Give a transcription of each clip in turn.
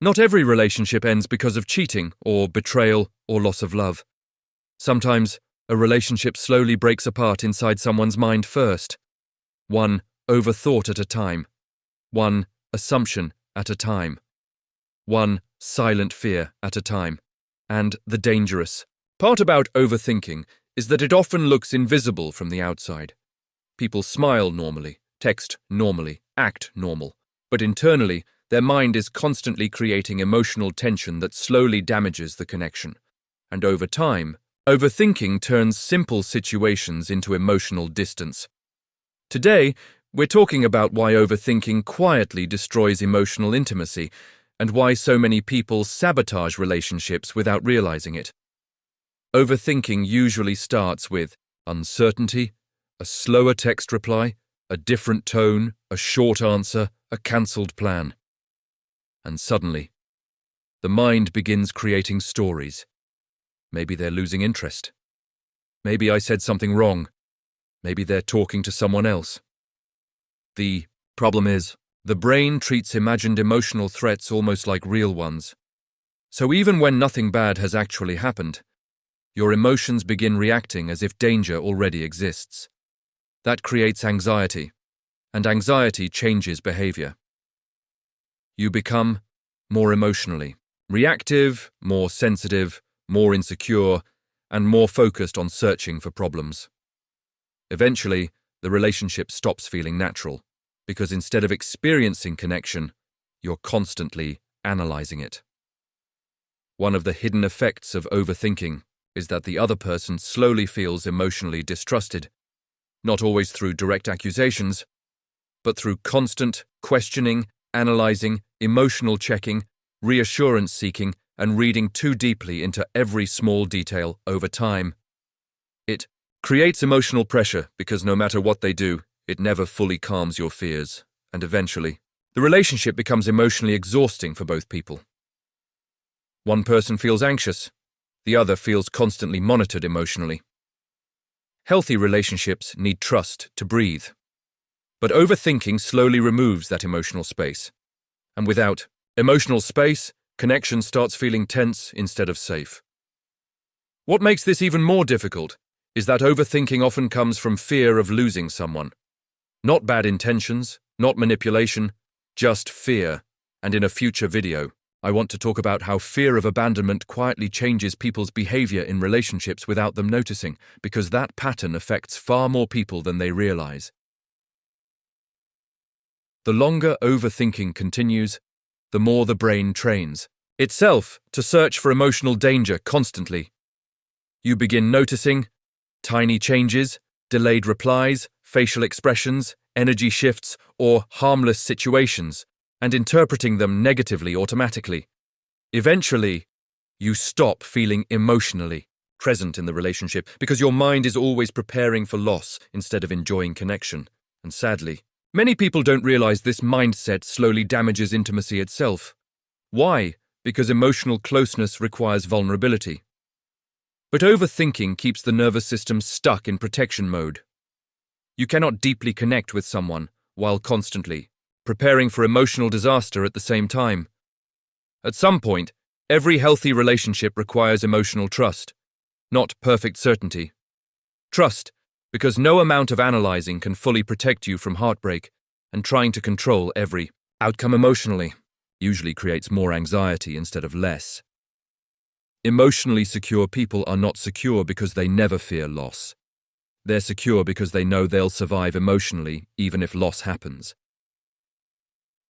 Not every relationship ends because of cheating or betrayal or loss of love. Sometimes, a relationship slowly breaks apart inside someone's mind first. One overthought at a time. One assumption at a time. One silent fear at a time. And the dangerous part about overthinking is that it often looks invisible from the outside. People smile normally, text normally, act normal, but internally, their mind is constantly creating emotional tension that slowly damages the connection. And over time, overthinking turns simple situations into emotional distance. Today, we're talking about why overthinking quietly destroys emotional intimacy and why so many people sabotage relationships without realizing it. Overthinking usually starts with uncertainty, a slower text reply, a different tone, a short answer, a cancelled plan. And suddenly, the mind begins creating stories. Maybe they're losing interest. Maybe I said something wrong. Maybe they're talking to someone else. The problem is, the brain treats imagined emotional threats almost like real ones. So even when nothing bad has actually happened, your emotions begin reacting as if danger already exists. That creates anxiety, and anxiety changes behavior. You become more emotionally reactive, more sensitive, more insecure, and more focused on searching for problems. Eventually, the relationship stops feeling natural, because instead of experiencing connection, you're constantly analyzing it. One of the hidden effects of overthinking is that the other person slowly feels emotionally distrusted, not always through direct accusations, but through constant questioning, analyzing, emotional checking, reassurance seeking, and reading too deeply into every small detail over time. It creates emotional pressure because no matter what they do, it never fully calms your fears, and eventually, the relationship becomes emotionally exhausting for both people. One person feels anxious, the other feels constantly monitored emotionally. Healthy relationships need trust to breathe. But overthinking slowly removes that emotional space. And without emotional space, connection starts feeling tense instead of safe. What makes this even more difficult is that overthinking often comes from fear of losing someone. Not bad intentions, not manipulation, just fear. And in a future video, I want to talk about how fear of abandonment quietly changes people's behavior in relationships without them noticing, because that pattern affects far more people than they realize. The longer overthinking continues, the more the brain trains itself to search for emotional danger constantly. You begin noticing tiny changes, delayed replies, facial expressions, energy shifts, or harmless situations, and interpreting them negatively automatically. Eventually, you stop feeling emotionally present in the relationship because your mind is always preparing for loss instead of enjoying connection. And sadly, many people don't realize this mindset slowly damages intimacy itself. Why? Because emotional closeness requires vulnerability. But overthinking keeps the nervous system stuck in protection mode. You cannot deeply connect with someone while constantly preparing for emotional disaster at the same time. At some point, every healthy relationship requires emotional trust, not perfect certainty. Trust, because no amount of analyzing can fully protect you from heartbreak, and trying to control every outcome emotionally usually creates more anxiety instead of less. Emotionally secure people are not secure because they never fear loss. They're secure because they know they'll survive emotionally even if loss happens.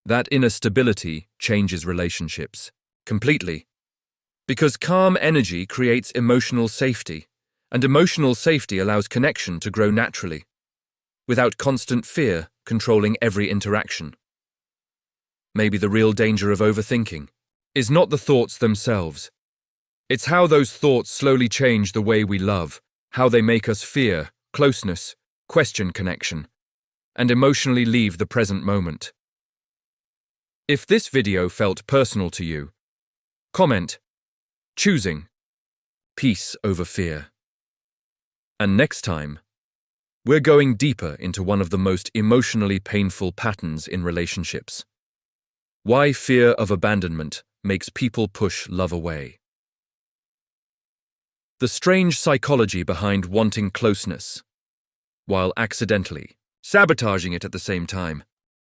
That inner stability changes relationships completely, because calm energy creates emotional safety, and emotional safety allows connection to grow naturally, without constant fear controlling every interaction. Maybe the real danger of overthinking is not the thoughts themselves. It's how those thoughts slowly change the way we love, how they make us fear closeness, question connection, and emotionally leave the present moment. If this video felt personal to you, comment, choosing peace over fear. And next time, we're going deeper into one of the most emotionally painful patterns in relationships. Why fear of abandonment makes people push love away. The strange psychology behind wanting closeness, while accidentally sabotaging it at the same time.